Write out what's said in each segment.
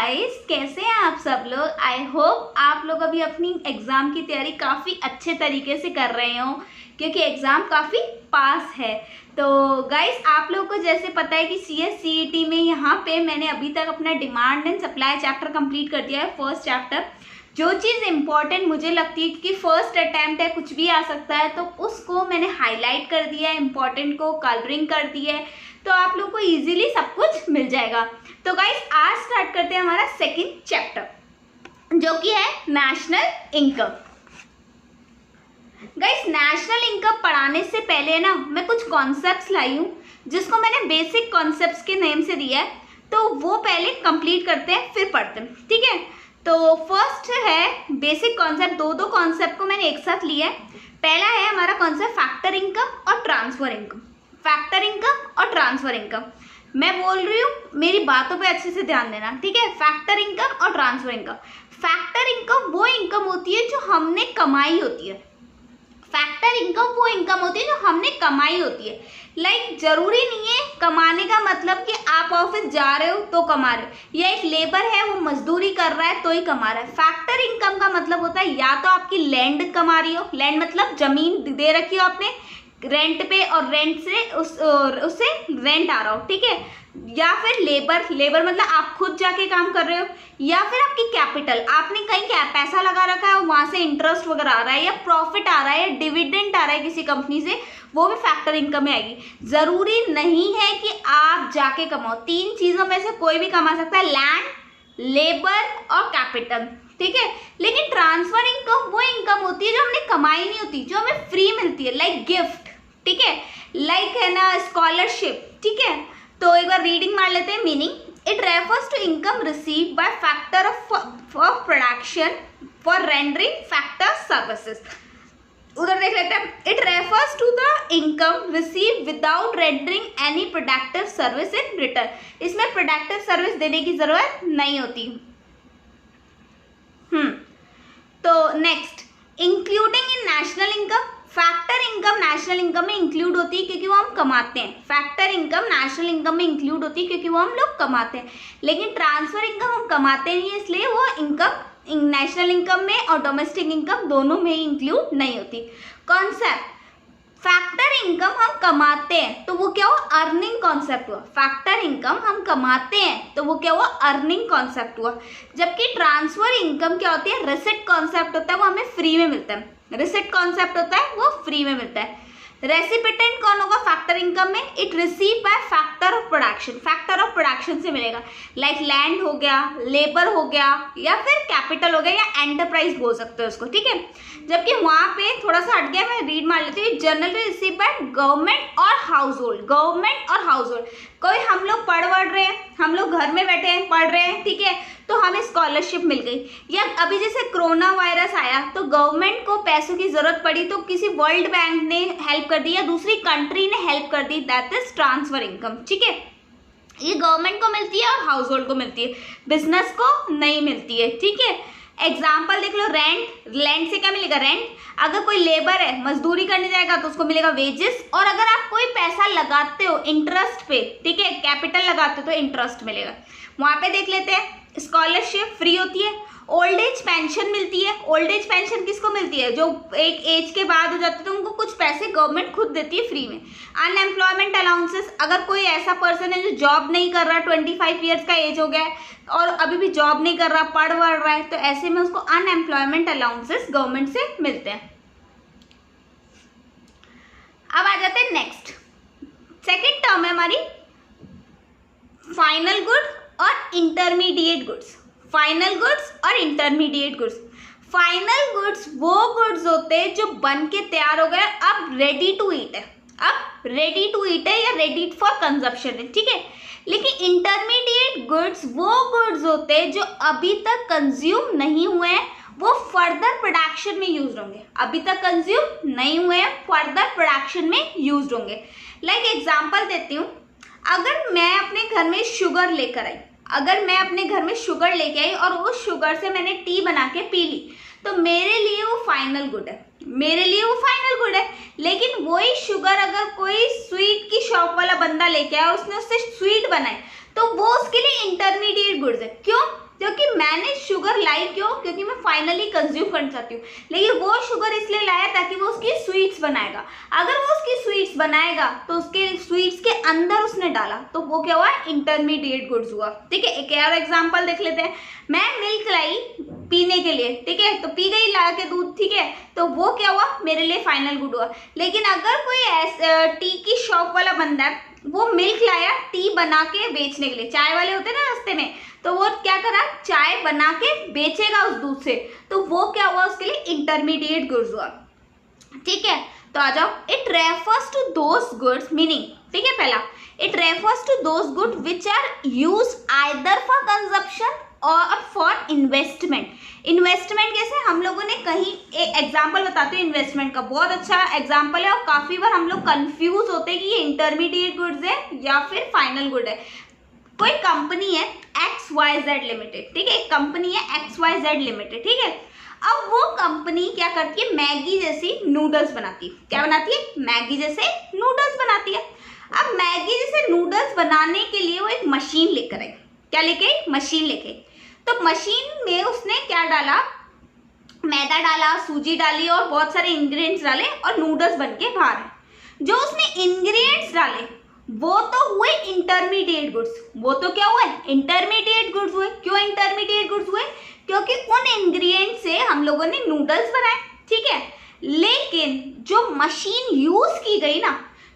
Guys, कैसे हैं आप सब लोग। आई होप आप लोग अभी अपनी एग्ज़ाम की तैयारी काफ़ी अच्छे तरीके से कर रहे हो, क्योंकि एग्ज़ाम काफ़ी पास है। तो गाइस, आप लोगों को जैसे पता है कि CSCET में यहाँ पे मैंने अभी तक अपना demand and supply chapter complete कर दिया है, फर्स्ट चैप्टर। जो चीज़ इम्पॉर्टेंट मुझे लगती है कि फर्स्ट अटैम्प्ट है, कुछ भी आ सकता है, तो उसको मैंने हाईलाइट कर दिया है, इम्पॉर्टेंट को कलरिंग कर दिया है, तो आप लोग को इजीली सब कुछ मिल जाएगा। तो गाइस, आज स्टार्ट करते हैं हमारा सेकंड चैप्टर, जो कि है national income. Guys, national income पढ़ाने से पहले ना मैं कुछ कॉन्सेप्ट्स लाई हूँ, जिसको मैंने बेसिक कॉन्सेप्ट्स के नेम से दिया है, तो वो पहले कंप्लीट करते हैं फिर पढ़ते हैं, ठीक है। तो फर्स्ट है बेसिक कॉन्सेप्ट। दो कॉन्सेप्ट को मैंने एक साथ लिया है। पहला है हमारा कॉन्सेप्ट फैक्टर इनकम और ट्रांसफर इनकम। फैक्टर इनकम और ट्रांसफर इनकम, मैं बोल रही हूँ, मेरी बातों पे अच्छे से ध्यान देना, ठीक है। फैक्टर इनकम और ट्रांसफर इनकम। फैक्टर इनकम वो इनकम होती है जो हमने कमाई होती है। फैक्टर इनकम वो इनकम होती है जो हमने कमाई होती है। लाइक जरूरी नहीं है कमाने का मतलब कि आप ऑफिस जा रहे हो तो कमा रहे हो, या एक लेबर है वो मजदूरी कर रहा है तो ही कमा रहा है। फैक्टर इनकम का मतलब होता है या तो आपकी लैंड कमा रही हो, लैंड मतलब जमीन दे रखी हो आपने रेंट पे, और रेंट से उससे रेंट आ रहा हो, ठीक है। या फिर लेबर मतलब आप खुद जाके काम कर रहे हो, या फिर आपकी कैपिटल, आपने कहीं क्या पैसा लगा रखा है, वहां से इंटरेस्ट वगैरह आ रहा है, या प्रॉफिट आ रहा है, या डिविडेंड आ रहा है किसी कंपनी से, वो भी फैक्टर इनकम में आएगी। जरूरी नहीं है कि आप जाके कमाओ, तीन चीजों में से कोई भी कमा सकता है, लैंड, लेबर और कैपिटल, ठीक है। लेकिन ट्रांसफर इनकम वो इनकम होती है जो हमने कमाई नहीं होती, जो हमें फ्री मिलती है, लाइक गिफ्ट, ठीक है, लाइक है ना स्कॉलरशिप, ठीक है। तो एक बार रीडिंग मार लेते हैं meaning. It refers to income receive by factor of production for rendering factor services. उधर देख लेते हैं। It refers to the income receive without rendering any productive service in return. इसमें प्रोडक्टिव सर्विस देने की जरूरत नहीं होती। तो next, including in national income. Factor income national income में इंक्लूड होती है क्योंकि वो हम कमाते हैं। फैक्टर इनकम नेशनल इनकम में इंक्लूड होती है क्योंकि वो हम लोग कमाते हैं। लेकिन ट्रांसफर इनकम हम कमाते नहीं है, इसलिए वो इनकम नेशनल इनकम में और डोमेस्टिक इनकम दोनों में ही इंक्लूड नहीं होती। कॉन्सेप्ट, फैक्टर इनकम हम कमाते हैं तो वो क्या हुआ, अर्निंग कॉन्सेप्ट हुआ। फैक्टर इनकम हम कमाते हैं तो वो क्या हुआ, अर्निंग कॉन्सेप्ट हुआ। जबकि ट्रांसफर इनकम क्या होती है, रिसिट कॉन्सेप्ट होता है, वो हमें फ्री में मिलता है। रिसिट कॉन्सेप्ट होता है वो फ्री में मिलता है। रेसिपिटेंट कौन होगा फैक्टर इनकम में, it receive by factor of production. Factor of production से मिलेगा, लाइक लैंड हो गया, लेबर हो गया, या फिर कैपिटल हो गया, या एंटरप्राइज बोल सकते हो उसको, ठीक है। जबकि वहां पे थोड़ा सा हट गया, मैं रीड मार लेती हूँ। जनरली रिसीव बाय गवर्नमेंट और हाउस होल्ड। गवर्नमेंट और हाउस होल्ड, कोई हम लोग पढ़ रहे हैं, हम लोग घर में बैठे हैं पढ़ रहे हैं, ठीक है, तो हमें स्कॉलरशिप मिल गई। या अभी जैसे कोरोना वायरस आया तो गवर्नमेंट को पैसों की जरूरत पड़ी तो किसी वर्ल्ड बैंक ने हेल्प कर दी या दूसरी कंट्री ने हेल्प कर दी, दैट इज ट्रांसफर इनकम, ठीक है। ये गवर्नमेंट को मिलती है और हाउस होल्ड को मिलती है, बिजनेस को नहीं मिलती है, ठीक है। एग्जाम्पल देख लो, रेंट, लैंड से क्या मिलेगा, रेंट। अगर कोई लेबर है मजदूरी करने जाएगा तो उसको मिलेगा वेजेस। और अगर आप कोई पैसा लगाते हो इंटरेस्ट पे, ठीक है, कैपिटल लगाते हो तो इंटरेस्ट मिलेगा। वहां पे देख लेते हैं, स्कॉलरशिप फ्री होती है। ओल्ड एज पेंशन मिलती है। ओल्ड एज पेंशन किसको मिलती है, जो एक एज के बाद हो जाते हैं तो उनको कुछ पैसे गवर्नमेंट खुद देती है फ्री में। अनएम्प्लॉयमेंट अलाउंसेस, अगर कोई ऐसा पर्सन है जो जॉब नहीं कर रहा, 25 ईयर्स का एज हो गया है और अभी भी जॉब नहीं कर रहा, पढ़ रहा है, तो ऐसे में उसको अनएम्प्लॉयमेंट अलाउंसेस गवर्नमेंट से मिलते हैं। अब आ जाते हैं नेक्स्ट, सेकेंड टर्म है हमारी फाइनल गुड और इंटरमीडिएट गुड्स। फाइनल गुड्स और इंटरमीडिएट गुड्स। फाइनल गुड्स वो गुड्स होते हैं जो बन के तैयार हो गए, अब रेडी टू ईट है, अब रेडी टू ईट है या रेडी फॉर कंजप्शन है, ठीक है। लेकिन इंटरमीडिएट गुड्स वो गुड्स होते हैं जो अभी तक कंज्यूम नहीं हुए हैं, वो फर्दर प्रोडक्शन में यूज होंगे। अभी तक कंज्यूम नहीं हुए हैं, फर्दर प्रोडक्शन में यूज होंगे। लाइक एग्जांपल देती हूँ, अगर मैं अपने घर में शुगर लेकर आई, अगर मैं अपने घर में शुगर लेके आई और उस शुगर से मैंने टी बना के पी ली, तो मेरे लिए वो फाइनल गुड है, मेरे लिए वो फाइनल गुड है। लेकिन वही शुगर अगर कोई स्वीट की शॉप वाला बंदा लेके आया, उसने उससे स्वीट बनाए, तो वो उसके लिए इंटरमीडिएट गुड्स है। क्यों, क्योंकि मैंने शुगर लाई क्यों, क्योंकि मैं फाइनली कंज्यूम करना चाहती हूँ, लेकिन वो शुगर इसलिए लाया ताकि वो उसकी स्वीट्स बनाएगा। अगर वो उसकी स्वीट्स बनाएगा तो उसके स्वीट्स के अंदर उसने डाला तो वो क्या हुआ, इंटरमीडिएट गुड्स हुआ। ठीक है, एक और एग्जांपल देख लेते हैं। मैं मिल्क लाई पीने के लिए, ठीक है, तो पी गई ला के दूध, ठीक है, तो वो क्या हुआ, मेरे लिए फाइनल गुड हुआ। लेकिन अगर कोई टी की शॉप वाला बंदा है, वो मिल्क लाया टी बना के बेचने के लिए, चाय वाले होते हैं ना रास्ते में, तो वो क्या करा, चाय बना के बेचेगा उस दूध से, तो वो क्या हुआ, उसके लिए इंटरमीडिएट गुड्स हुआ। ठीक है, तो आ जाओ, it refers to those goods, meaning, ठीक है, पहला it refers to those good which are use either for consumption और फॉर इन्वेस्टमेंट। इन्वेस्टमेंट कैसे, हम लोगों ने कहीं एक एग्जाम्पल बताते हैं इन्वेस्टमेंट का, बहुत अच्छा एग्जाम्पल है, और काफी बार हम लोग कंफ्यूज होते हैं कि ये इंटरमीडिएट गुड्स है या फिर फाइनल गुड है। कोई कंपनी है XYZ लिमिटेड, ठीक है, एक कंपनी है XYZ लिमिटेड, ठीक है, अब वो कंपनी क्या करती है, मैगी जैसी नूडल्स बनाती है। क्या बनाती है, मैगी जैसे नूडल्स बनाती है। अब मैगी जैसे नूडल्स बनाने के लिए वो एक मशीन लेकर आई। क्या लेके, मशीन लेके, तो मशीन में उसने क्या डाला, मैदा डाला, सूजी डाली और बहुत सारे इंग्रेडिएंट्स डाले और नूडल्स बनके बाहर है। जो उसने इंग्रेडिएंट्स डाले वो तो हुए इंटरमीडिएट गुड्स, वो तो क्या हुए, इंटरमीडिएट गुड्स हुए। क्यों इंटरमीडिएट गुड्स हुए, क्योंकि उन इंग्रेडिएंट्स से हम लोगों ने नूडल्स बनाए, ठीक है, लेकिन जो मशीन यूज की गई ना,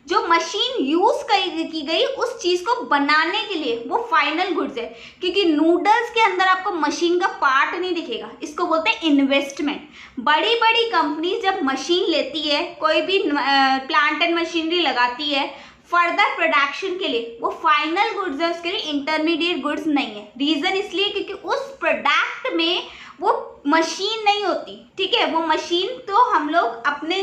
जो मशीन यूज की गई उस चीज को बनाने के लिए, वो फाइनल गुड्स है, क्योंकि नूडल्स के अंदर आपको मशीन का पार्ट नहीं दिखेगा। इसको बोलते हैं इन्वेस्टमेंट। बड़ी बड़ी कंपनी जब मशीन लेती है, कोई भी प्लांट एंड मशीनरी लगाती है फर्दर प्रोडक्शन के लिए, वो फाइनल गुड्स है, उसके लिए इंटरमीडिएट गुड्स नहीं है। रीजन इसलिए क्योंकि उस प्रोडक्ट में वो मशीन नहीं होती, ठीक है, वो मशीन तो हम लोग अपने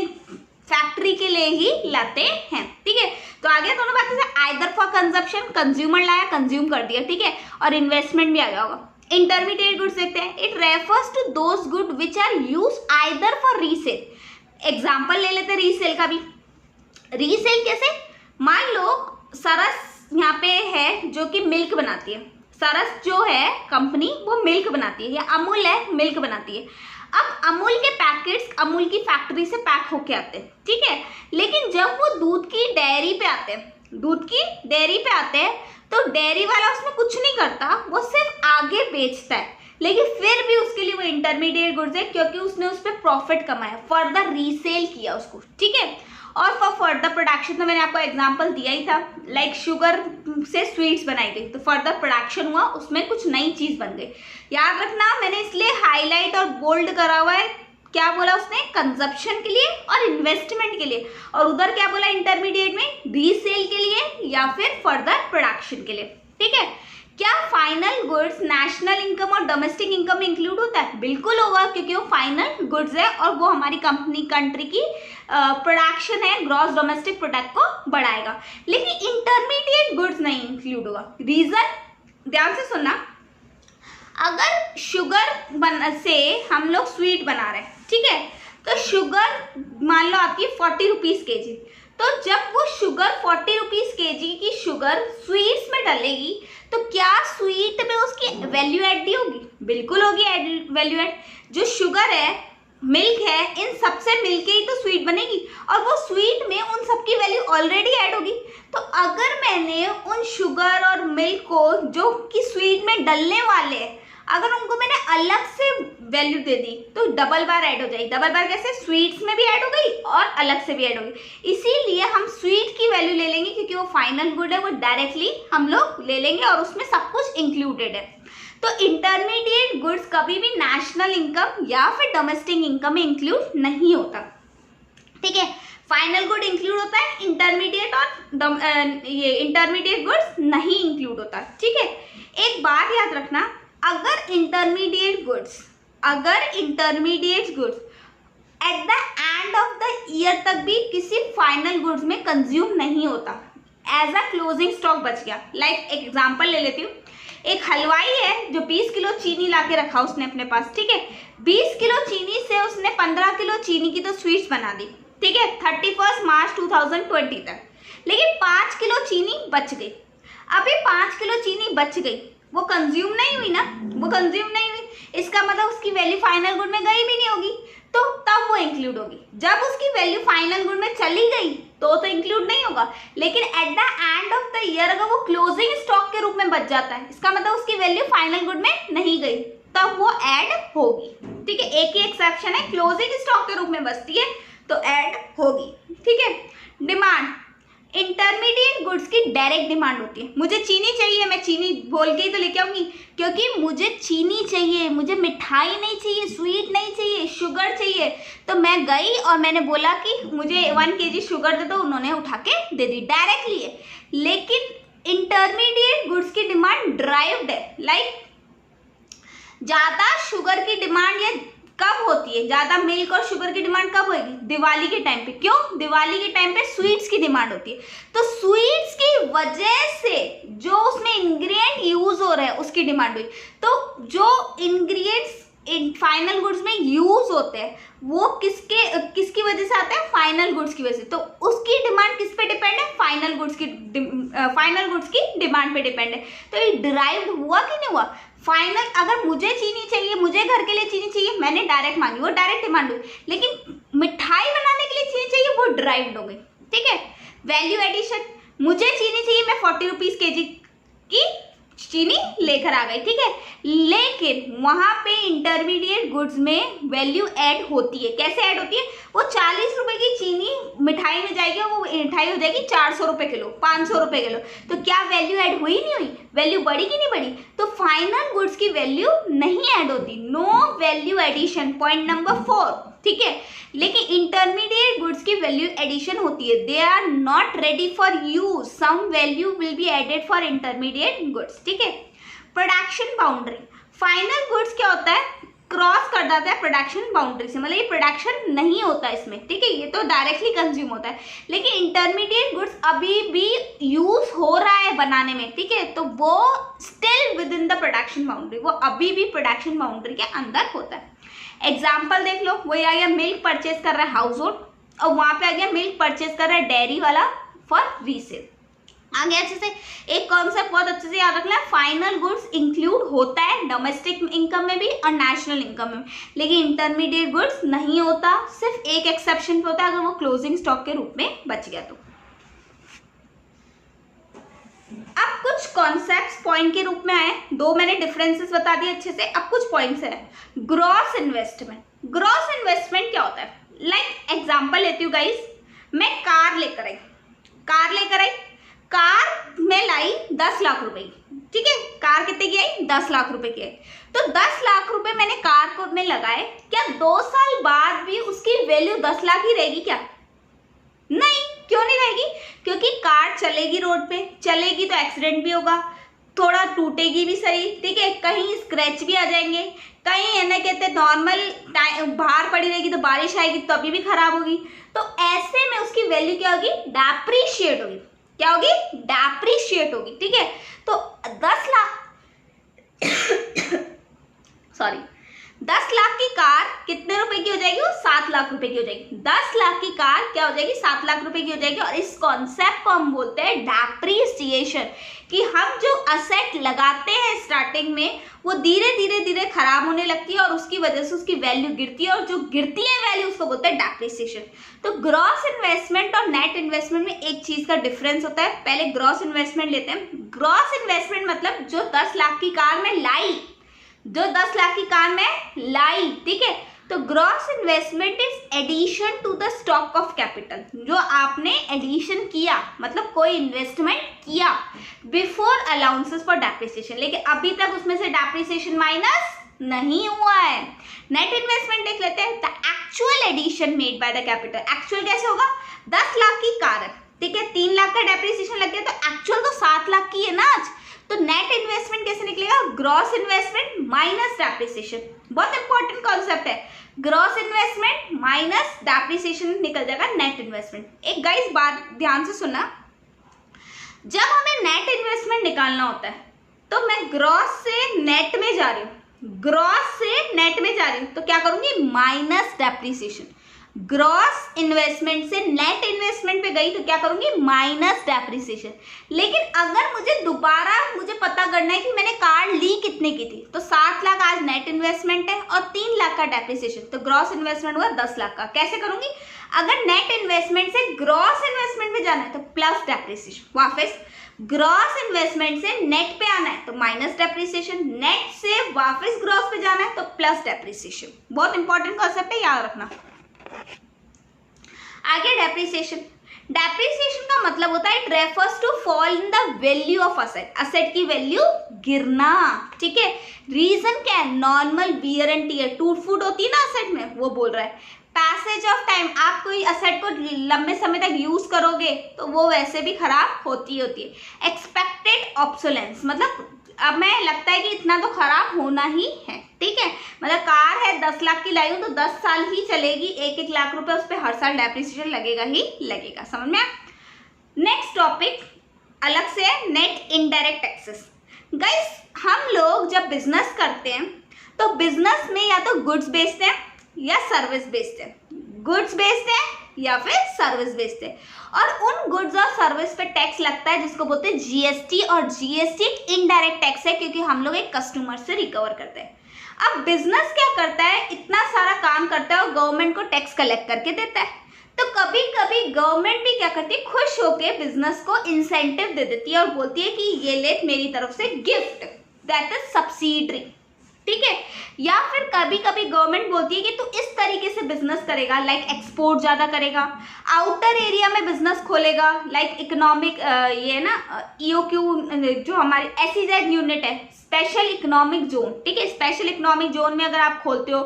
फैक्ट्री के लिए ही लाते हैं। ठीक है, तो आगे दोनों बातें से, आइदर फॉर कंजप्शन, कंज्यूमर लाया कंज्यूम कर दिया, ठीक है, और इन्वेस्टमेंट भी आ गया होगा। इंटरमीडिएट गुड्स देखते हैं, it refers to those good which are use either for resale. Example ले लेते हैं रीसेल का भी। रीसेल कैसे, मान लो सरस यहाँ पे है जो कि मिल्क बनाती है, सरस जो है कंपनी वो मिल्क बनाती है, या अमूल है मिल्क बनाती है। अब अमूल के पैकेट्स अमूल की फैक्ट्री से पैक होके आते हैं, ठीक है, लेकिन जब वो दूध की डेयरी पे आते हैं, दूध की डेयरी पे आते हैं, तो डेयरी वाला उसमें कुछ नहीं करता, वो सिर्फ आगे बेचता है, लेकिन फिर भी उसके लिए वो इंटरमीडिएट गुड्स है, क्योंकि उसने उस पर प्रॉफिट कमाया, फर्दर रीसेल किया उसको, ठीक है। और फॉर फर्दर प्रोडक्शन, तो मैंने आपको एग्जांपल दिया ही था, लाइक शुगर से स्वीट्स बनाई गई, तो फर्दर प्रोडक्शन हुआ, उसमें कुछ नई चीज बन गई। याद रखना, मैंने इसलिए हाईलाइट और बोल्ड करा हुआ है, क्या बोला उसने, कंजप्शन के लिए और इन्वेस्टमेंट के लिए, और उधर क्या बोला इंटरमीडिएट में, रीसेल के लिए या फिर फर्दर प्रोडक्शन के लिए, ठीक है। क्या फाइनल गुड्स नेशनल इनकम और डोमेस्टिक इनकम में इंक्लूड होता है, बिल्कुल होगा, क्योंकि वो फाइनल गुड्स है और वो हमारी कंट्री की प्रोडक्शन है, ग्रॉस डोमेस्टिक प्रोडक्ट को बढ़ाएगा, लेकिन इंटरमीडिएट गुड्स नहीं इंक्लूड होगा। रीजन ध्यान से सुनना, अगर शुगर से हम लोग स्वीट बना रहे हैं, ठीक है, तो शुगर मान लो आती है 40 रुपीज केजी, तो जब वो शुगर 40 रुपीज केजी की शुगर स्वीट्स में डलेगी, तो क्या स्वीट में उसकी वैल्यू एड दी होगी, बिल्कुल होगी वैल्यू एड। जो शुगर है, मिल्क है, इन सबसे मिलके ही तो स्वीट बनेगी, और वो स्वीट में उन सबकी वैल्यू ऑलरेडी ऐड होगी। तो अगर मैंने उन शुगर और मिल्क को जो कि स्वीट में डलने वाले हैं, अगर उनको मैंने अलग से वैल्यू दे दी, तो डबल बार ऐड हो जाएगी। डबल बार कैसे, स्वीट्स में भी ऐड हो गई और अलग से भी ऐड हो गई। इसीलिए हम स्वीट की वैल्यू ले लेंगे, क्योंकि वो फाइनल गुड है, वो डायरेक्टली हम लोग ले लेंगे और उसमें सब कुछ इंक्लूडेड है। तो इंटरमीडिएट गुड्स कभी भी नेशनल इनकम या फिर डोमेस्टिक इनकम में इंक्लूड नहीं होता, ठीक है। फाइनल गुड इंक्लूड होता है, इंटरमीडिएट और ये इंटरमीडिएट गुड्स नहीं इंक्लूड होता, ठीक है। एक बात याद रखना, अगर intermediate goods at the end of the year तक भी किसी फाइनल गुड्स में कंज्यूम नहीं होता, एज अ क्लोजिंग स्टॉक बच गया। लाइक एग्जांपल ले लेती हूँ, एक हलवाई है जो 20 किलो चीनी ला के रखा उसने अपने पास, ठीक है, 20 किलो चीनी से उसने 15 किलो चीनी की तो स्वीट्स बना दी, ठीक है, 31 मार्च 2020 तक, लेकिन 5 किलो चीनी बच गई। अभी 5 किलो चीनी बच गई, वो कंज्यूम नहीं हुई ना, वो कंज्यूम नहीं हुई, इसका मतलब उसकी वैल्यू फाइनल गुड में गई भी नहीं होगी, तो तब वो इंक्लूड होगी। जब उसकी वैल्यू फाइनल गुड में चली गई तो इंक्लूड नहीं होगा, लेकिन at the end of the year अगर वो क्लोजिंग स्टॉक के रूप में बच जाता है, इसका मतलब उसकी वैल्यू फाइनल गुड में नहीं गई, तब वो ऐड होगी। ठीक है, एक ही एक्सेप्शन है, क्लोजिंग स्टॉक के रूप में बचती है तो ऐड होगी। ठीक है। डिमांड, इंटरमीडिएट गुड्स की डायरेक्ट डिमांड होती है। मुझे चीनी चाहिए, मैं चीनी बोल के ही तो लेके आऊंगी, क्योंकि मुझे चीनी चाहिए, मुझे मिठाई नहीं चाहिए, स्वीट नहीं चाहिए, शुगर चाहिए, तो मैं गई और मैंने बोला कि मुझे 1 kg शुगर दे दो, उन्होंने उठा के दे दी, डायरेक्टली है। लेकिन इंटरमीडिएट गुड्स की डिमांड ड्राइव्ड है, लाइक ज्यादा शुगर की डिमांड या कब होती है, ज्यादा मिल्क और शुगर की डिमांड कब होगी, दिवाली के टाइम पे। क्यों? दिवाली के टाइम पे स्वीट्स की डिमांड होती है, तो स्वीट्स की वजह से जो उसमें इंग्रेडिएंट यूज हो रहा है उसकी डिमांड हुई। तो जो इंग्रेडिएंट्स फाइनल गुड्स में यूज होते हैं वो किसकी वजह से आते हैं, फाइनल गुड्स की वजह से। तो उसकी डिमांड किस पे डिपेंड है, फाइनल गुड्स की डिमांड पे डिपेंड है। तो ये डिराइव्ड हुआ कि नहीं हुआ, फाइनल। अगर मुझे चीनी चाहिए, मुझे घर के लिए चीनी चाहिए, मैंने डायरेक्ट मांगी, वो डायरेक्ट डिमांड हुई, लेकिन मिठाई बनाने के लिए चीनी चाहिए, वो डिराइव्ड हो गई। ठीक है। वैल्यू एडिशन, मुझे चीनी चाहिए, मैं 40 रुपीज kg की चीनी लेकर आ गई। ठीक है, लेकिन वहां पे इंटरमीडिएट गुड्स में वैल्यू ऐड होती है। कैसे ऐड होती है, वो 40 रुपए की चीनी मिठाई में जाएगी, वो मिठाई हो जाएगी 400 रुपए किलो, 500 रुपए किलो। तो क्या वैल्यू ऐड हुई नहीं हुई, वैल्यू बढ़ी कि नहीं बढ़ी। तो फाइनल गुड्स की वैल्यू नहीं ऐड होती, no value addition, point number 4। ठीक है, लेकिन इंटरमीडिएट गुड्स की वैल्यू एडिशन होती है, they are not ready for use, some value will be added for intermediate goods. ठीक है। प्रोडक्शन बाउंड्री, फाइनल गुड्स क्या होता है, क्रॉस कर जाता है प्रोडक्शन बाउंड्री से, मतलब ये प्रोडक्शन नहीं होता इसमें। ठीक है, ये तो डायरेक्टली कंज्यूम होता है, लेकिन इंटरमीडिएट गुड्स अभी भी यूज हो रहा है बनाने में। ठीक है, तो वो still with in the production boundary, वो अभी भी प्रोडक्शन बाउंड्री के अंदर होता है। एग्जाम्पल देख लो, वही आ गया मिल्क परचेज कर रहा है हाउस होल्ड, और वहां पे आ गया मिल्क परचेज कर रहा है डेयरी वाला फॉर रीसेल। आगे अच्छे से एक कॉन्सेप्ट बहुत अच्छे से याद रखना है, फाइनल गुड्स इंक्लूड होता है डोमेस्टिक इनकम में भी और नेशनल इनकम में, लेकिन इंटरमीडिएट गुड्स नहीं होता, सिर्फ एक एक्सेप्शन पे होता है, अगर वो क्लोजिंग स्टॉक के रूप में बच गया तो। अब कुछ कॉन्सेप्ट्स पॉइंट के रूप में आए, 2 मैंने डिफरेंसेस बता दिए अच्छे से, अब कुछ पॉइंट्स है। ग्रॉस इन्वेस्टमेंट, ग्रॉस इन्वेस्टमेंट क्या होता है, लाइक एग्जांपल लेती हूँ गाइस, मैं कार लेकर आई, कार में लाई 10 लाख रुपए की। ठीक है, कार कितने की आई, 10 लाख रुपए की आई। तो 10 लाख रुपए मैंने कार को में लगाए, क्या 2 साल बाद भी उसकी वैल्यू 10 लाख ही रहेगी क्या, नहीं, क्यों नहीं रहेगी, क्योंकि कार चलेगी, रोड पे चलेगी तो एक्सीडेंट भी होगा, थोड़ा टूटेगी भी सही। ठीक है, कहीं स्क्रैच भी आ जाएंगे, कहीं है ना कहते नॉर्मल बाहर पड़ी रहेगी तो बारिश आएगी तो अभी भी खराब होगी। तो ऐसे में उसकी वैल्यू क्या होगी, डेप्रीशिएट होगी। क्या होगी, डेप्रीशिएट होगी। ठीक है, तो 10 लाख की कार कितने रुपए की हो जाएगी, वो 7 लाख रुपए की हो जाएगी। 10 लाख की कार क्या हो जाएगी, 7 लाख रुपए की हो जाएगी। और इस कॉन्सेप्ट को हम बोलते हैं डेप्रीसिएशन, कि हम जो असेट लगाते हैं स्टार्टिंग में वो धीरे धीरे खराब होने लगती है और उसकी वजह से उसकी वैल्यू गिरती है, और जो गिरती है वैल्यू उसको बोलते हैं डेप्रीसिएशन। तो ग्रॉस इन्वेस्टमेंट और नेट इन्वेस्टमेंट में एक चीज का डिफरेंस होता है। पहले ग्रॉस इन्वेस्टमेंट लेते हैं। ग्रॉस इन्वेस्टमेंट मतलब जो 10 लाख की कार में लाई, ठीक है, तो gross investment is addition to the stock of capital, जो आपने एडिशन किया, मतलब कोई इन्वेस्टमेंट किया बिफोर अलाउंसेस फॉर डेप्रिसिएशन, लेकिन अभी तक उसमें से डेप्रिसिएशन माइनस नहीं हुआ है। नेट इन्वेस्टमेंट देख लेते हैं, the actual addition made by the capital. Actual कैसे होगा, 10 लाख की कार है, ठीक है, 3 लाख का डेप्रिसिएशन लग गया, तो एक्चुअल तो 7 लाख की है ना आज। तो नेट इन्वेस्टमेंट कैसे निकलेगा, ग्रॉस इन्वेस्टमेंट माइनस डेप्रिसिएशन। बहुत इंपॉर्टेंट कॉन्सेप्ट है, ग्रॉस इन्वेस्टमेंट माइनस डेप्रिसिएशन निकल जाएगा नेट इन्वेस्टमेंट। एक गाइस बात ध्यान से सुनना, जब हमें नेट इन्वेस्टमेंट निकालना होता है तो मैं ग्रॉस से नेट में जा रही हूँ, तो क्या करूंगी, माइनस डेप्रिसिएशन। ग्रॉस इन्वेस्टमेंट से नेट इन्वेस्टमेंट पे गई तो क्या करूंगी, माइनस डेप्रिसिएशन। लेकिन अगर मुझे पता करना है कि मैंने कार ली कितने की थी, तो 7 लाख आज नेट इन्वेस्टमेंट है और 3 लाख का डेप्रिसिएशन, तो ग्रॉस इन्वेस्टमेंट हुआ 10 लाख का। कैसे करूंगी, अगर नेट इन्वेस्टमेंट से ग्रॉस इन्वेस्टमेंट पे जाना है तो प्लस डेप्रिसिएशन, वापस ग्रॉस इन्वेस्टमेंट से नेट पे आना है तो माइनस डेप्रिसिएशन, नेट से वापस ग्रॉस पे जाना है तो प्लस डेप्रिसिएशन। बहुत इंपॉर्टेंट कॉन्सेप्ट है, याद रखना। आगे डेप्रिसिएशन का मतलब होता है it refers to fall in the value of asset, asset की वैल्यू गिरना, ठीक है। रीजन क्या है, नॉर्मल वियर एंड टियर, टूट फूट होती है ना असेट में, वो बोल रहा है। पैसेज ऑफ टाइम, आप कोई असेट को लंबे समय तक यूज करोगे तो वो वैसे भी खराब होती है। एक्सपेक्टेड ऑब्सोलेंस, मतलब अब मैं लगता है कि इतना तो खराब होना ही है, ठीक है। मतलब कार है 10 लाख की लाई हूँ तो 10 साल ही चलेगी, 1-1 लाख रुपए उस पर हर साल डेप्रिसिएशन लगेगा ही लगेगा, समझ में। नेक्स्ट टॉपिक अलग से है, नेट इनडायरेक्ट टैक्सेस। गाइस, हम लोग जब बिजनेस करते हैं तो बिजनेस में या तो गुड्स बेचते हैं या सर्विस बेचते हैं, गुड्स बेचते हैं या फिर सर्विस बेचते हैं, और उन गुड्स और सर्विस पे टैक्स लगता है जिसको बोलते हैं जीएसटी, और जीएसटी इनडायरेक्ट टैक्स है क्योंकि हम लोग एक कस्टमर से रिकवर करते हैं। अब बिजनेस क्या करता है, इतना सारा काम करता है और गवर्नमेंट को टैक्स कलेक्ट करके देता है, तो कभी कभी गवर्नमेंट भी क्या करती है, खुश होकर बिजनेस को इंसेंटिव दे देती है और बोलती है कि ये ले मेरी तरफ से गिफ्ट, दैट इज सब्सिडरी, ठीक है। या फिर कभी कभी गवर्नमेंट बोलती है कि तू इस तरीके से बिजनेस करेगा, लाइक एक्सपोर्ट ज्यादा करेगा, आउटर एरिया में बिजनेस खोलेगा, लाइक इकोनॉमिक ये ना EOQ जो हमारी SEZ यूनिट है, स्पेशल इकोनॉमिक जोन, ठीक है। स्पेशल इकोनॉमिक जोन में अगर आप खोलते हो,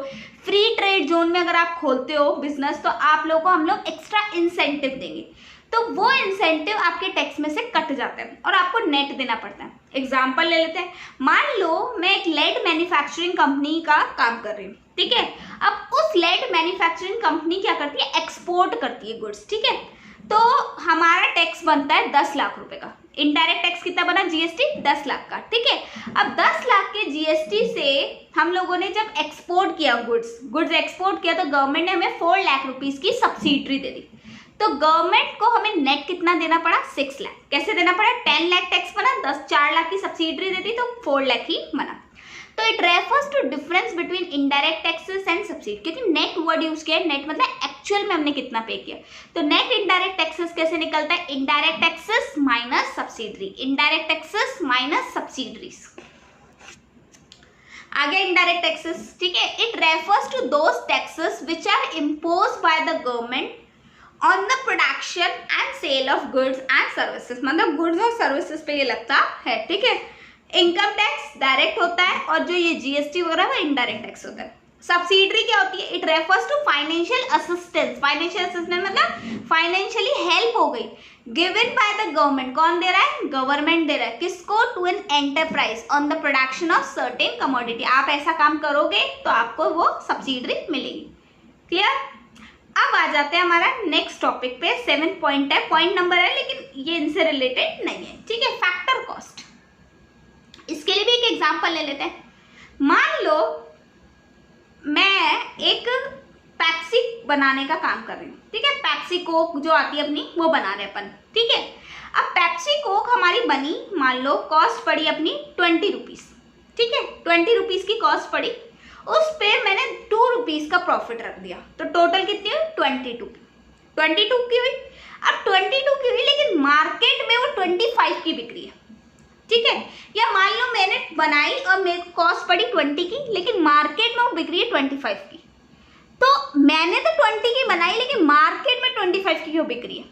फ्री ट्रेड जोन में अगर आप खोलते हो बिजनेस, तो आप लोगों को हम लोग एक्स्ट्रा इंसेंटिव देंगे, तो वो इंसेंटिव आपके टैक्स में से कट जाता है और आपको नेट देना पड़ता है। एग्जाम्पल ले लेते हैं, मान लो मैं एक लेड मैन्युफैक्चरिंग कंपनी का काम कर रही हूँ, ठीक है। अब उस लेड मैन्युफैक्चरिंग कंपनी क्या करती है, एक्सपोर्ट करती है गुड्स, ठीक है। तो हमारा टैक्स बनता है 10 लाख रुपए का, इनडायरेक्ट टैक्स कितना बना, जीएसटी 10 लाख का, ठीक है। अब 10 लाख के जीएसटी से हम लोगों ने जब एक्सपोर्ट किया गुड्स एक्सपोर्ट किया, तो गवर्नमेंट ने हमें 4 लाख रुपीज की सब्सिडी दे दी, तो गवर्नमेंट को हमें नेट कितना देना पड़ा, 6 लाख। कैसे देना पड़ा, 10 लाख टैक्स बना, 4 लाख की सब्सिडी दे दी तो 4 लाख ही बना। तो it refers to difference between indirect taxes and subsidy, क्योंकि नेट वर्ड यूज किया है, नेट मतलब एक्चुअल में हमने कितना पे किया। तो नेट इनडायरेक्ट टैक्सेस कैसे निकलता है, indirect taxes minus subsidy, indirect taxes minus subsidies. आगे इनडायरेक्ट टैक्सेस, ठीक है। It refers to those taxes which are imposed by the government on the production and sale of goods and services, मतलब goods और services पे ये लगता है, ठीक है। इनकम टैक्स डायरेक्ट होता है और जो ये जीएसटी वगैरह वो इनडायरेक्ट टैक्स होता है। सब्सिडरी क्या होती है, it refers to financial assistance, financial assistance मतलब फाइनेंशियली हेल्प हो गई, गिवन बाय द गवर्नमेंट। कौन दे रहा है, गवर्नमेंट दे रहा है, किसको, to an enterprise on the production of certain commodity. आप ऐसा काम करोगे तो आपको वो सब्सिडरी मिलेगी, क्लियर। अब आ जाते हैं हमारा नेक्स्ट टॉपिक पे, 7 पॉइंट है, पॉइंट नंबर है लेकिन ये इनसे रिलेटेड नहीं है, ठीक है। फैक्टर कॉस्ट, इसके लिए भी एक एग्जांपल ले लेते हैं। मान लो मैं एक पेप्सी बनाने का काम कर रही हूँ, ठीक है। पेप्सी कोक जो आती है अपनी, वो बना रहे अपन, ठीक है। अब पेप्सी कोक हमारी बनी, मान लो कॉस्ट पड़ी अपनी 20 रुपीज़, ठीक है। 20 रुपीज़ की कॉस्ट पड़ी, उस पे मैंने 2 रुपीज़ का प्रॉफिट रख दिया, तो टोटल कितनी हुई, 22 की हुई। अब 22 की हुई लेकिन मार्केट में वो 25 की बिक्री है, ठीक है। या मान लो मैंने बनाई और मेरे को कॉस्ट पड़ी 20 की, लेकिन मार्केट में वो बिक्री है 25 की, तो मैंने तो 20 की बनाई लेकिन मार्केट में 25 की क्यों बिक्री है,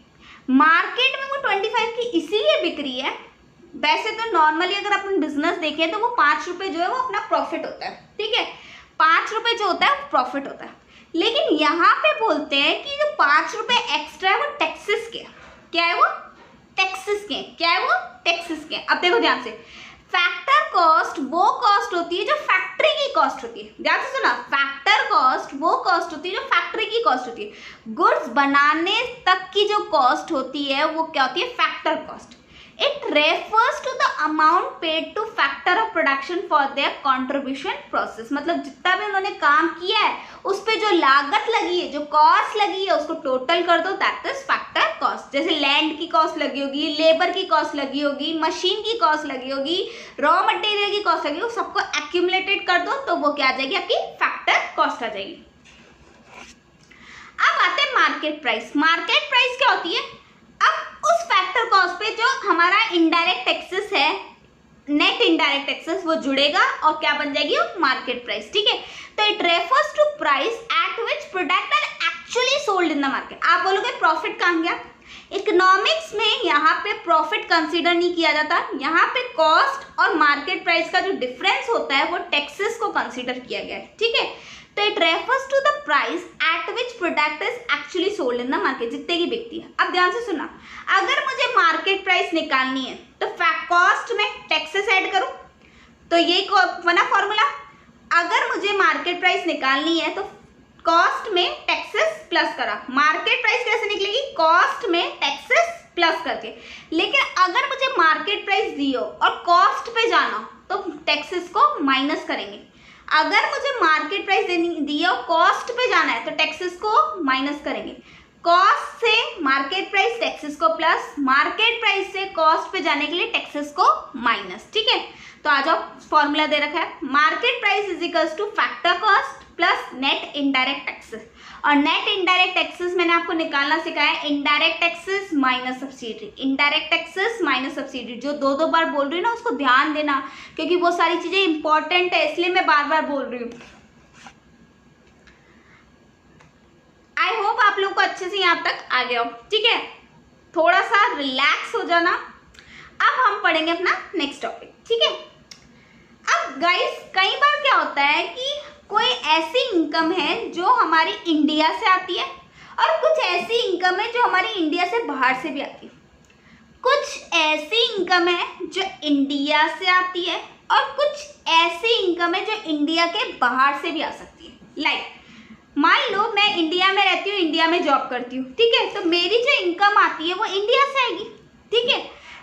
मार्केट में वो 25 की इसीलिए बिक्री है। वैसे तो नॉर्मली अगर अपन बिजनेस देखें तो वो 5 रुपये जो है वो अपना प्रॉफिट होता है, ठीक है। 5 रुपये जो होता है वो प्रॉफिट होता है, लेकिन यहाँ पे बोलते हैं कि जो 5 रुपये एक्स्ट्रा है वो टैक्सेस के, क्या है वो, टैक्सेस के, क्या है वो, टैक्सेस के। अब देखो ध्यान से, फैक्टर कॉस्ट वो कॉस्ट होती है जो फैक्ट्री की कॉस्ट होती है, ध्यान से सुना, फैक्टर कॉस्ट वो कॉस्ट होती है जो फैक्ट्री की कॉस्ट होती है। गुड्स बनाने तक की जो कॉस्ट होती है वो क्या होती है, factor cost. It refers to the amount paid to factor of production for their contribution process. मतलब जितना भी उन्होंने काम किया है उस पे जो लागत लगी है, जो कॉस्ट लगी है, उसको टोटल कर दो, दैट इज फैक्टर कॉस्ट। जैसे लैंड की कॉस्ट लगी होगी, लेबर की कॉस्ट लगी होगी, मशीन की कॉस्ट लगी होगी, रॉ मटेरियल की कॉस्ट लगी होगी, सबको एक्यूमुलेटेड कर दो तो वो क्या आ जाएगी, आपकी फैक्टर कॉस्ट आ जाएगी। अब आते हैं मार्केट प्राइस। मार्केट प्राइस क्या होती है, अब उस फैक्टर कॉस्ट पे जो हमारा इनडायरेक्ट टैक्सेस है, नेट इनडायरेक्ट टैक्सेस, वो जुड़ेगा और क्या बन जाएगी, मार्केट प्राइस। ठीक है, तो it refers to price at which product are actually sold in the market. आप बोलोगे प्रॉफिट कहाँ गया, इकोनॉमिक्स में यहाँ पे प्रॉफिट कंसीडर नहीं किया जाता, यहाँ पे कॉस्ट और मार्केट प्राइस का जो डिफरेंस होता है वो टैक्सेस को कंसीडर किया गया है। ठीक है, तो it refers to the price at which product is actually sold in the market, जितने की बिकती है। अब ध्यान से सुना, अगर मुझे मार्केट प्राइस निकालनी है तो कॉस्ट में टैक्सेस ऐड करूं, तो ये बना फॉर्मूला। अगर मुझे मार्केट प्राइस निकालनी है तो कॉस्ट में टैक्सेस प्लस करा, मार्केट प्राइस कैसे निकलेगी, कॉस्ट में टैक्सेस प्लस करके। लेकिन अगर मुझे मार्केट प्राइस दी हो और कॉस्ट पे जाना हो तो टैक्सेस को माइनस करेंगे। अगर मुझे मार्केट प्राइस दी है और कॉस्ट पे जाना है तो टैक्सेस को माइनस करेंगे। कॉस्ट से मार्केट प्राइस, टैक्सेस को प्लस, मार्केट प्राइस से कॉस्ट पे जाने के लिए टैक्सेस को माइनस। ठीक है, तो आ जाओ, फॉर्मूला दे रखा है, market price is equals two factor cost plus net indirect taxes. और नेट इनडायरेक्ट टैक्सेस मैंने आपको निकालना सिखाया है, indirect taxes minus subsidy, indirect taxes minus subsidy. जो दो बार बोल रही हूँ ना उसको ध्यान देना, क्योंकि वो सारी चीजें इंपॉर्टेंट है, इसलिए मैं बार बार बोल रही हूँ। आई होप आप लोग को अच्छे से यहाँ तक आ गया हो। ठीक है, थोड़ा सा रिलैक्स हो जाना। अब हम पढ़ेंगे अपना नेक्स्ट टॉपिक। ठीक है, अब गाइस कई बार क्या होता है कि कोई ऐसी इनकम है जो हमारी इंडिया से आती है और कुछ ऐसी इनकम है जो हमारी इंडिया से बाहर से भी आती है। कुछ ऐसी इनकम है जो इंडिया से आती है और कुछ ऐसी इनकम है जो इंडिया के बाहर से भी आ सकती है। लाइक मान लो मैं इंडिया में रहती हूँ, इंडिया में जॉब करती हूँ, ठीक है, तो मेरी जो इनकम आती है वो इंडिया से आएगी। ठीक है,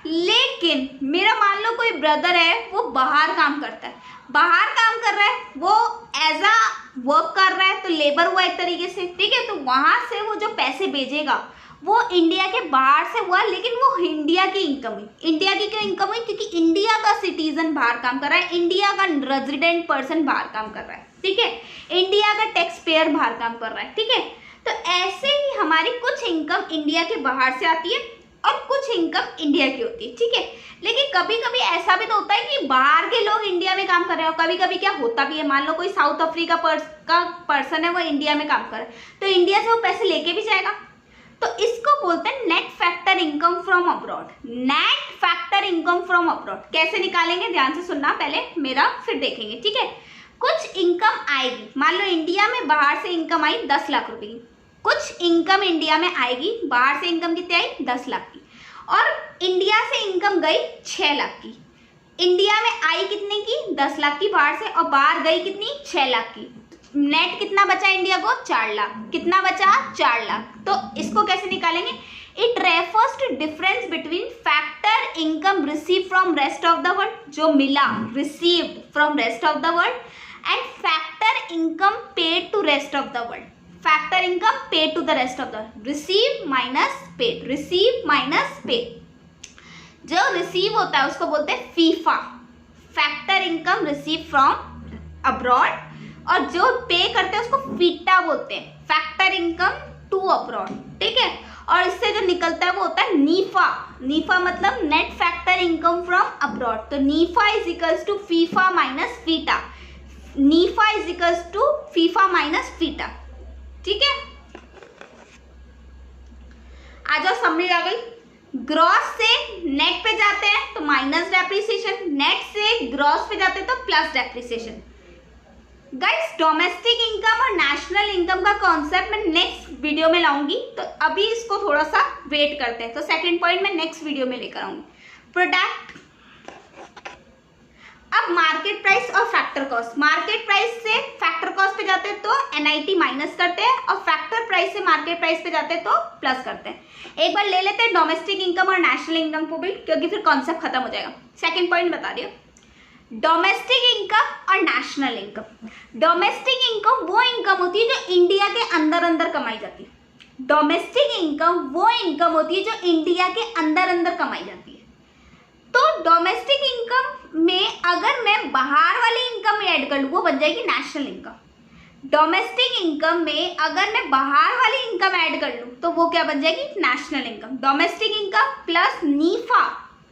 लेकिन मेरा मान लो कोई ब्रदर है, वो बाहर काम करता है, बाहर काम कर रहा है, वो एज अ वर्क कर रहा है, तो लेबर हुआ एक तरीके से। ठीक है, तो वहां से वो जो पैसे भेजेगा वो इंडिया के बाहर से हुआ, लेकिन वो इंडिया की इनकम हुई। इंडिया की क्यों इनकम हुई, क्योंकि इंडिया का सिटीजन बाहर काम कर रहा है, इंडिया का रेजिडेंट पर्सन बाहर काम कर रहा है। ठीक है, इंडिया का टैक्स पेयर बाहर काम कर रहा है। ठीक है, तो ऐसे ही हमारी कुछ इनकम इंडिया के बाहर से आती है और कुछ इनकम इंडिया की होती है। ठीक है, लेकिन कभी कभी ऐसा भी तो होता है कि बाहर के लोग इंडिया में काम कर रहे हो। कभी कभी क्या होता भी है, मान लो कोई साउथ अफ्रीका का पर्सन है, वो इंडिया में काम कर रहा है, तो इंडिया से वो पैसे लेके भी जाएगा। तो इसको बोलते हैं net factor income from abroad. Net factor income from abroad कैसे निकालेंगे, ध्यान से सुनना पहले मेरा, फिर देखेंगे। ठीक है, कुछ इनकम आएगी, मान लो इंडिया में बाहर से इनकम आई 10 लाख रुपए की, कुछ इनकम इंडिया में आएगी, बाहर से इनकम कितनी आई 10 लाख की, और इंडिया से इनकम गई 6 लाख की। इंडिया में आई कितने की, 10 लाख की बाहर से, और बाहर गई कितनी, 6 लाख की। नेट कितना बचा इंडिया को, 4 लाख। कितना बचा, 4 लाख। तो इसको कैसे निकालेंगे, it refers to difference between factor income receive from rest of the world, जो मिला received from rest of the world, and factor income paid to rest of the world. Factor income paid to the rest of the, receive minus paid, receive minus paid. जो receive होता है उसको बोलते हैं FIFA, factor income receive from abroad, और जो पे करते हैं उसको फीटा बोलते हैं, फैक्टर इनकम टू अब्रॉड। ठीक है, और इससे जो निकलता है वो होता है नीफा। नीफा मतलब net factor income from abroad. तो NFIA is equals to FIFA minus FITA, NFIA is equals to FIFA minus FITA. ठीक है, आ जाओ, समझ आ गई। ग्रॉस से नेट पे जाते हैं तो माइनस डेप्रिसिएशन, नेट से ग्रॉस पे जाते हैं तो plus depreciation. Guys domestic income और नेशनल इनकम का कॉन्सेप्ट मैं नेक्स्ट वीडियो में लाऊंगी, तो अभी इसको थोड़ा सा वेट करते हैं। तो सेकंड पॉइंट मैं नेक्स्ट वीडियो में लेकर आऊंगी। अब मार्केट प्राइस और फैक्टर कॉस्ट, मार्केट प्राइस से फैक्टर कॉस्ट पे जाते हैं तो NIT माइनस करते हैं और फैक्टर प्राइस से मार्केट प्राइस पे जाते हैं तो प्लस करते हैं। एक बार ले लेते हैं डोमेस्टिक इनकम और नेशनल इनकम को भी, क्योंकि फिर कॉन्सेप्ट खत्म हो जाएगा। सेकंड पॉइंट बता रही हूँ, डोमेस्टिक इनकम और नेशनल इनकम। डोमेस्टिक इनकम वो इनकम होती है जो इंडिया के अंदर अंदर कमाई जाती है। डोमेस्टिक इनकम वो इनकम होती है जो इंडिया के अंदर अंदर कमाई जाती है। तो डोमेस्टिक इनकम में अगर मैं बाहर वाली इनकम ऐड कर लूँ वो बन जाएगी नेशनल इनकम। डोमेस्टिक इनकम में अगर मैं बाहर वाली इनकम ऐड कर लूँ तो वो क्या बन जाएगी, national income. Domestic income plus Nipah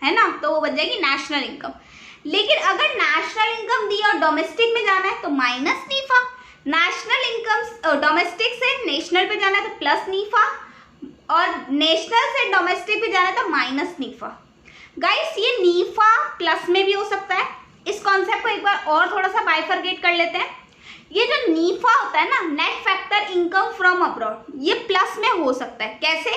है ना, तो वो बन जाएगी नेशनल इनकम। लेकिन अगर नेशनल इनकम दी और डोमेस्टिक में जाना है तो minus Nipah, national income domestic से नेशनल पे जाना है तो प्लस नीफा, और नेशनल से डोमेस्टिक पे जाना है तो माइनस नीफा। गाइस ये नीफा प्लस में भी हो सकता है। इस कॉन्सेप्ट को एक बार और थोड़ा सा बाइफरगेट कर लेते हैं। ये जो नीफा होता है ना, net factor income from abroad, ये प्लस में हो सकता है। कैसे,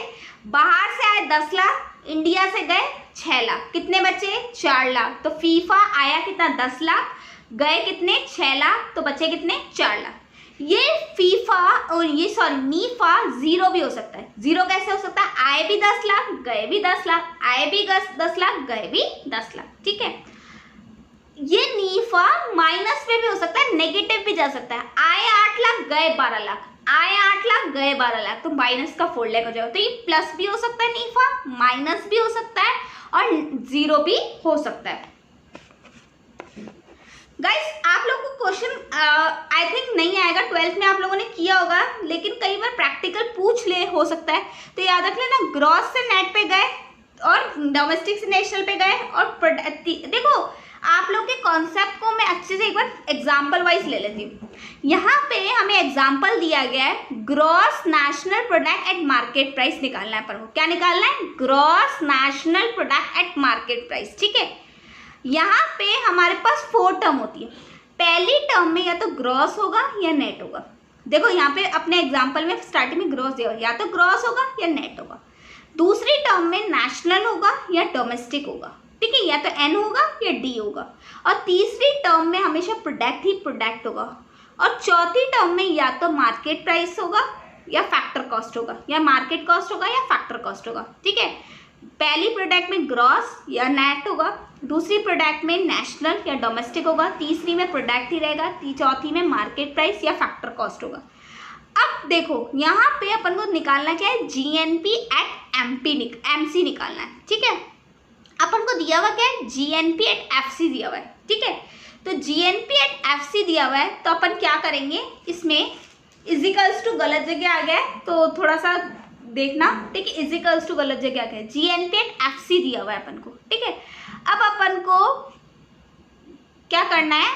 बाहर से आए 10 लाख, इंडिया से गए 6 लाख, कितने बचे 4 लाख, तो फीफा आया कितना 10 लाख, गए कितने 6 लाख, तो बचे कितने 4 लाख। ये फीफा और ये सॉरी नीफा जीरो भी हो सकता है। जीरो कैसे हो सकता है, आए भी 10 लाख गए भी 10 लाख, आए भी 10 लाख गए भी 10 लाख, ठीक है। ये नीफा माइनस में भी हो सकता है, नेगेटिव भी जा सकता है। आए 8 लाख गए 12 लाख, आए 8 लाख गए 12 लाख, तो माइनस का 4 लाख हो जाएगा। तो ये प्लस भी हो सकता है नीफा, माइनस भी हो सकता है और जीरो भी हो सकता है। गाइस आप लोगों को क्वेश्चन आई थिंक नहीं आएगा, 12th में आप लोगों ने किया होगा, लेकिन कई बार प्रैक्टिकल पूछ ले हो सकता है, तो याद रख लेना ग्रॉस से नेट पे गए और डोमेस्टिक से नेशनल पे गए। और देखो आप लोग के कॉन्सेप्ट को मैं अच्छे से एक बार एग्जाम्पल वाइज ले लेती हूँ। यहाँ पे हमें एग्जाम्पल दिया गया है, gross national product at market price निकालना है। पर क्या निकालना है, gross national product at market price, ठीक है। यहाँ पे हमारे पास 4 टर्म होती है। पहली टर्म में या तो ग्रॉस होगा या नेट होगा। देखो यहाँ पे अपने एग्जाम्पल में स्टार्टिंग में ग्रॉस दिया, या तो ग्रॉस होगा या नेट होगा। दूसरी टर्म में नेशनल होगा या डोमेस्टिक होगा, ठीक है, या तो एन होगा या डी होगा। और तीसरी टर्म में हमेशा प्रोडक्ट ही प्रोडक्ट होगा। और चौथी टर्म में या तो मार्केट प्राइस होगा या फैक्टर कॉस्ट होगा, या मार्केट कॉस्ट होगा या फैक्टर कॉस्ट होगा, ठीक है। पहली प्रोडक्ट में ग्रॉस या नेट होगा, दूसरी प्रोडक्ट में नेशनल या डोमेस्टिक होगा, तीसरी में प्रोडक्ट ही रहेगा, चौथी में मार्केट प्राइस या फैक्टर कॉस्ट होगा। अब देखो यहाँ पे अपन को निकालना क्या है, GNP एट MC निकालना है, ठीक है। अपन को दिया हुआ क्या है, GNP एट FC दिया हुआ है, ठीक है। तो GNP एट FC दिया हुआ है, तो अपन क्या करेंगे, इसमें इजिकल्स टू गलत जगह आ गया है तो थोड़ा सा देखना, ठीक है। इजिकल्स टू गलत जगह आ गया है, GNP एट FC दिया हुआ है अपन को, ठीक है। अब अपन को क्या करना है,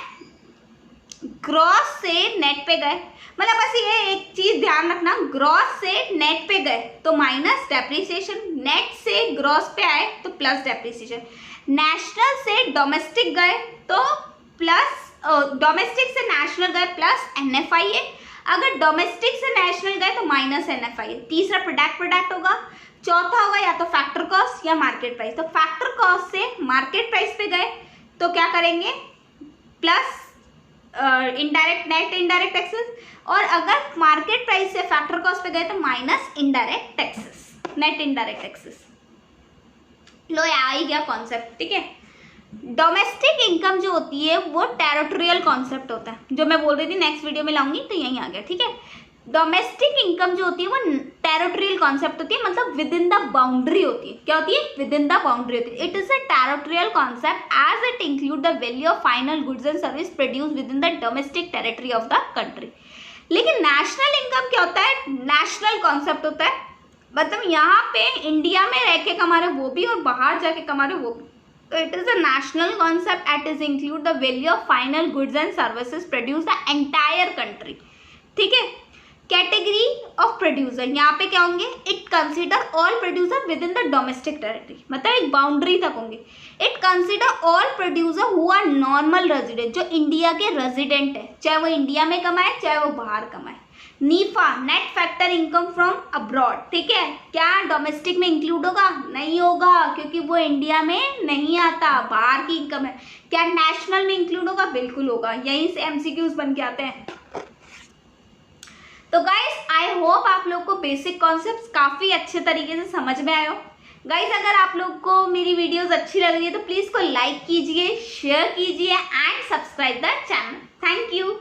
ग्रॉस से नेट पे गए, मतलब बस ये एक चीज ध्यान रखना, ग्रॉस से नेट पे गए तो माइनस डेप्रिसिएशन, नेट से ग्रॉस पे आए तो प्लस डेप्रिसिएशन, नेशनल से डोमेस्टिक गए तो प्लस, डोमेस्टिक से नेशनल गए प्लस NFIA, अगर डोमेस्टिक से नेशनल गए तो माइनस NFIA। तीसरा प्रोडक्ट होगा, चौथा होगा या तो फैक्टर कॉस्ट या मार्केट प्राइस। तो फैक्टर कॉस्ट से मार्केट प्राइस पे गए तो क्या करेंगे, plus indirect net indirect taxes, और अगर मार्केट प्राइस से फैक्टर कॉस्ट पे गए तो minus indirect taxes, net indirect taxes. लो आ ही गया कॉन्सेप्ट, ठीक है। डोमेस्टिक इनकम जो होती है वो टेरिटोरियल कॉन्सेप्ट होता है, जो मैं बोल रही थी नेक्स्ट वीडियो में लाऊंगी, तो यहीं आ गया, ठीक है। डोमेस्टिक इनकम जो होती है वो टेरिटोरियल कॉन्सेप्ट होती है, मतलब विद इन द बाउंड्री होती है। क्या होती है, विद इन द बाउंड्री होती है। It is a territorial concept as it include the value of final goods and service produce with in the domestic territory of the country. लेकिन national income क्या होता है, नेशनल कॉन्सेप्ट होता है, मतलब यहाँ पे इंडिया में रह के कमा रहे वो भी और बाहर जाके कमा रहे वो भी। तो it is a national concept it is include the value of final goods and services produce the entire country, ठीक है। कैटेगरी ऑफ प्रोड्यूसर, यहाँ पे क्या होंगे, it consider all producer with in the domestic territory, मतलब एक boundary तक होंगे। It consider all producer who are normal resident, जो इंडिया के रेजिडेंट है, चाहे वो इंडिया में कमाए चाहे वो बाहर कमाए। Nipah, net factor income from abroad, ठीक है, क्या डोमेस्टिक में इंक्लूड होगा? नहीं होगा, क्योंकि वो इंडिया में नहीं आता, बाहर की इनकम है। क्या नेशनल में इंक्लूड होगा? बिल्कुल होगा, यहीं से एमसीक्यूज बन के आते हैं। तो गाइस आई होप आप लोग को बेसिक कॉन्सेप्ट्स काफी अच्छे तरीके से समझ में आए हो। गाइस अगर आप लोग को मेरी वीडियोस अच्छी लग रही है तो प्लीज को लाइक कीजिए, शेयर कीजिए and subscribe the channel. Thank you.